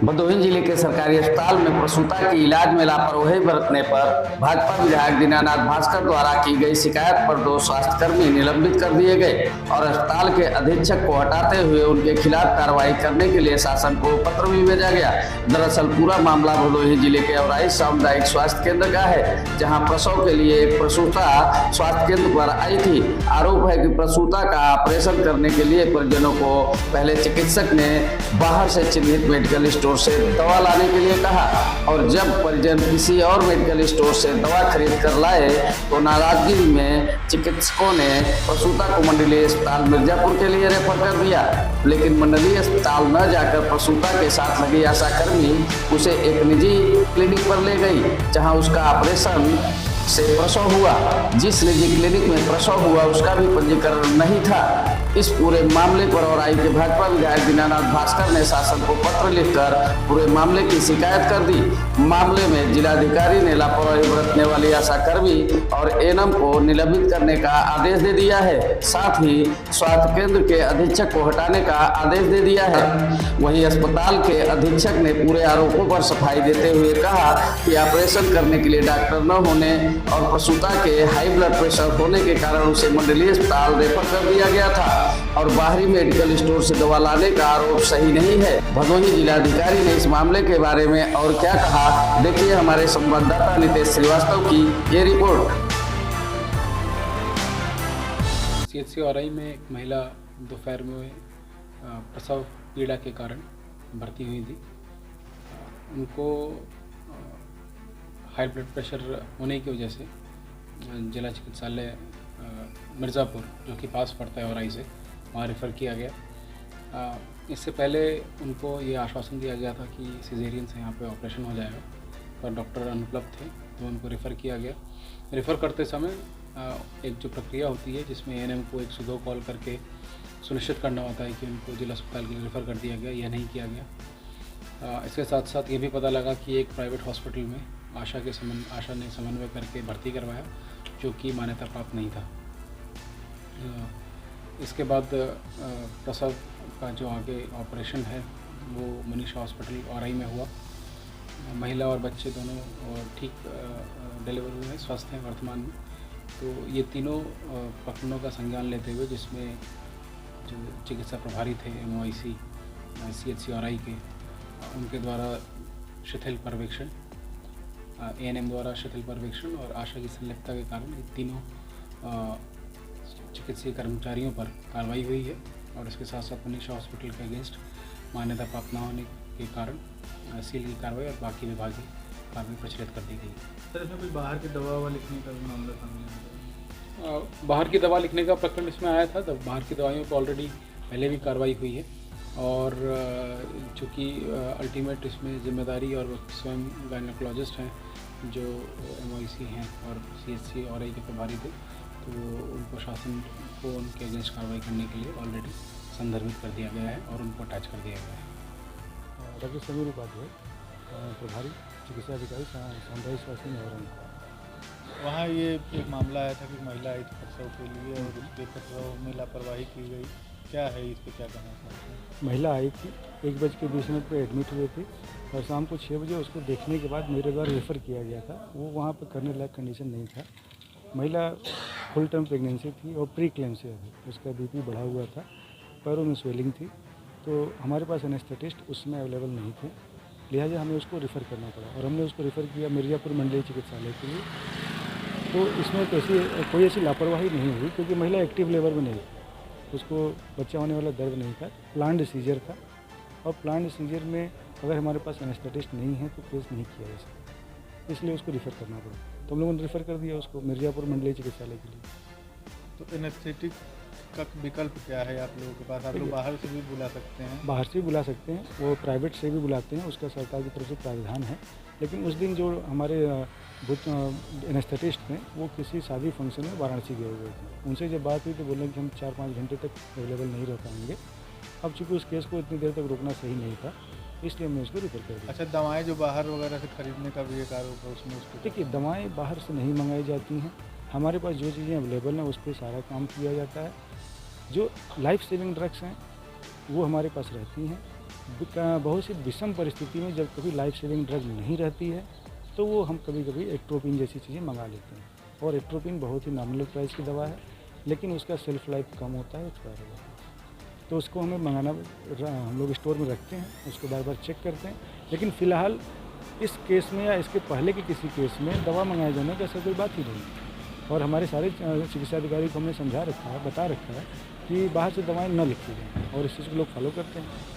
भदोही जिले के सरकारी अस्पताल में प्रसूता के इलाज में लापरवाही बरतने पर भाजपा विधायक दीनानाथ भास्कर द्वारा की गई शिकायत पर 2 स्वास्थ्यकर्मी निलंबित कर दिए गए और अस्पताल के अधीक्षक को हटाते हुए उनके खिलाफ कार्रवाई करने के लिए शासन को पत्र भी भेजा गया। दरअसल पूरा मामला भदोही जिले के औराई सामुदायिक स्वास्थ्य केंद्र का है, जहाँ प्रसव के लिए एक प्रसूता स्वास्थ्य केंद्र पर आई थी। आरोप है कि प्रसूता का ऑपरेशन करने के लिए परिजनों को पहले चिकित्सक ने बाहर से चिन्हित मेडिकल स्टोर से दवा लाने के लिए कहा और जब परिजन किसी और मेडिकल स्टोर से दवा खरीद कर लाए तो नाराजगी में चिकित्सकों ने प्रसूता को मंडलीय अस्पताल मिर्जापुर के लिए रेफर कर दिया, लेकिन मंडलीय अस्पताल न जाकर प्रसूता के साथ लगी आशाकर्मी उसे एक निजी क्लिनिक पर ले गई, जहां उसका ऑपरेशन से प्रसव हुआ। जिस निजी क्लिनिक में प्रसव हुआ उसका भी पंजीकरण नहीं था। इस पूरे मामले पर औराई के भाजपा विधायक दीनानाथ भास्कर ने शासन को पत्र लिखकर पूरे मामले की शिकायत कर दी। मामले में जिलाधिकारी ने लापरवाही बरतने वाली आशाकर्मी और एएनएम को निलंबित करने का आदेश दे दिया है, साथ ही स्वास्थ्य केंद्र के अधीक्षक को हटाने का आदेश दे दिया है। वहीं अस्पताल के अधीक्षक ने पूरे आरोपों पर सफाई देते हुए कहा कि ऑपरेशन करने के लिए डॉक्टर न होने और प्रसूता के हाई ब्लड प्रेशर होने के कारण उसे मंडलीय अस्पताल रेफर कर दिया गया था और बाहरी मेडिकल स्टोर से दवा लाने का आरोप सही नहीं है। भदोही जिलाधिकारी ने इस मामले के बारे में और क्या कहा, देखिए हमारे संवाददाता नितेश श्रीवास्तव की ये रिपोर्ट। सीएचसी औराई में एक महिला दोपहर में प्रसव पीड़ा के कारण भर्ती हुई थी। उनको हाई ब्लड प्रेशर होने की वजह से जिला चिकित्सालय मिर्ज़ापुर, जो कि पास पड़ता है औराई से, वहाँ रेफ़र किया गया। इससे पहले उनको ये आश्वासन दिया गया था कि सिजेरियन से यहाँ पे ऑपरेशन हो जाएगा, पर डॉक्टर अनुपलब्ध थे तो उनको रेफ़र किया गया। रेफ़र करते समय एक जो प्रक्रिया होती है जिसमें एएनएम को 102 कॉल करके सुनिश्चित करना होता है कि उनको जिला अस्पताल के लिए रेफ़र कर दिया गया, यह नहीं किया गया। इसके साथ साथ ये भी पता लगा कि एक प्राइवेट हॉस्पिटल में आशा ने समन्वय करके भर्ती करवाया, जो कि मान्यता प्राप्त नहीं था। इसके बाद प्रसव का जो आगे ऑपरेशन है वो मनीषा हॉस्पिटल औराई में हुआ। महिला और बच्चे दोनों ठीक डिलीवर हुए हैं, स्वस्थ हैं वर्तमान में। तो ये तीनों प्रकरणों का संज्ञान लेते हुए, जिसमें जो चिकित्सा प्रभारी थे MOIC CHC औराई के, उनके द्वारा शिथिल पर्यवेक्षण, एएनएम द्वारा शिथिल पर्यवेक्षण और आशा की संलिप्तता के कारण ये तीनों चिकित्सीय कर्मचारियों पर कार्रवाई हुई है और इसके साथ साथ मनीषा हॉस्पिटल के अगेंस्ट मान्यता प्राप्त न होने के कारण सील की कार्रवाई और बाकी विभागीय कार्रवाई प्रचलित कर दी गई। सर, इसमें कोई बाहर की दवा लिखने का भी मामला सामने आया? बाहर की दवा लिखने का प्रकरण इसमें आया था। बाहर की दवाइयों पर ऑलरेडी पहले भी कार्रवाई हुई है और चूँकि अल्टीमेट इसमें जिम्मेदारी और स्वयं गायनेकोलॉजिस्ट हैं जो MOIC हैं और CHC औराई के प्रभारी थे, तो उनको शासन को उनके अगेंस्ट कार्रवाई करने के लिए ऑलरेडी संदर्भित कर दिया गया है और उनको अटैच कर दिया गया है। डॉक्टर समीर उपाध्याय, प्रभारी चिकित्सा अधिकारी सामुदायिक स्वास्थ्य निवारण। वहाँ ये एक मामला आया था कि महिला आई थी प्रसव के लिए और उसके प्रसव में लापरवाही की गई, क्या है इस पर क्या कहना चाहते हैं? महिला आई थी, 1:20 पर एडमिट हुए थे और शाम को 6 बजे उसको देखने के बाद मेरे द्वारा रेफ़र किया गया था। वो वहाँ पर करने लायक कंडीशन नहीं था। महिला फुल टर्म प्रेगनेंसी थी और प्री क्लेम्सिया थी, उसका BP बढ़ा हुआ था, पैरों में स्वेलिंग थी। तो हमारे पास एनेस्थेटिस्ट उस समय अवेलेबल नहीं थे, लिहाजा हमें उसको रेफ़र करना पड़ा और हमने उसको रेफ़र किया मिर्ज़ापुर मंडलीय चिकित्सालय के लिए। तो इसमें कोई ऐसी लापरवाही नहीं हुई, क्योंकि महिला एक्टिव लेबर में नहीं, उसको बच्चा होने वाला दर्द नहीं था, प्लान्ड सीजर था और प्लान्ड सीजर में अगर हमारे पास एनेस्थेटिस्ट नहीं है तो केस नहीं किया जा सकता, इसलिए उसको रेफ़र करना पड़ा। तो हम लोगों ने रेफ़र कर दिया उसको मिर्ज़ापुर मंडलीय चिकित्सालय के लिए। तो एनेस्थेटिक का विकल्प क्या है आप लोगों के पास? आप लोग बाहर से भी बुला सकते हैं? बाहर से भी बुला सकते हैं, वो प्राइवेट से भी बुलाते हैं, उसका सरकार की तरफ से प्रावधान है। लेकिन उस दिन जो हमारे एनेस्थेटिस्ट थे वो किसी शादी फंक्शन में वाराणसी गए हुए थे। उनसे जब बात हुई तो बोले कि हम 4-5 घंटे तक अवेलेबल नहीं रह पाएंगे। अब चूँकि उस केस को इतनी देर तक रोकना सही नहीं था, इसलिए हमने उसको रेफर कर दिया। अच्छा, दवाएं जो बाहर वगैरह से खरीदने का भी एक आरोप है उसमें? उसको देखिए, दवाएँ बाहर से नहीं मंगाई जाती हैं, हमारे पास जो चीज़ें अवेलेबल हैं उस पर सारा काम किया जाता है। जो लाइफ सेविंग ड्रग्स हैं वो हमारे पास रहती हैं बहुत सी विषम परिस्थिति में जब कभी लाइफ सेविंग ड्रग नहीं रहती है तो वो हम कभी कभी एट्रोपिन जैसी चीज़ें मंगा लेते हैं। और एट्रोपिन बहुत ही नॉमिनल प्राइस की दवा है, लेकिन उसका सेल्फ लाइफ कम होता है, एक्सपायर हो जाता है। तो उसको हमें मंगाना, हम लोग स्टोर में रखते हैं, उसको बार बार चेक करते हैं। लेकिन फ़िलहाल इस केस में या इसके पहले के किसी केस में दवा मंगाए जाने का ऐसा कोई बात ही नहीं। और हमारे सारे चिकित्सा अधिकारी को हमने समझा रखा है, बता रखा है कि बाहर से दवाएं न लिखी जाएँ, और इस चीज़ को लोग फॉलो करते हैं।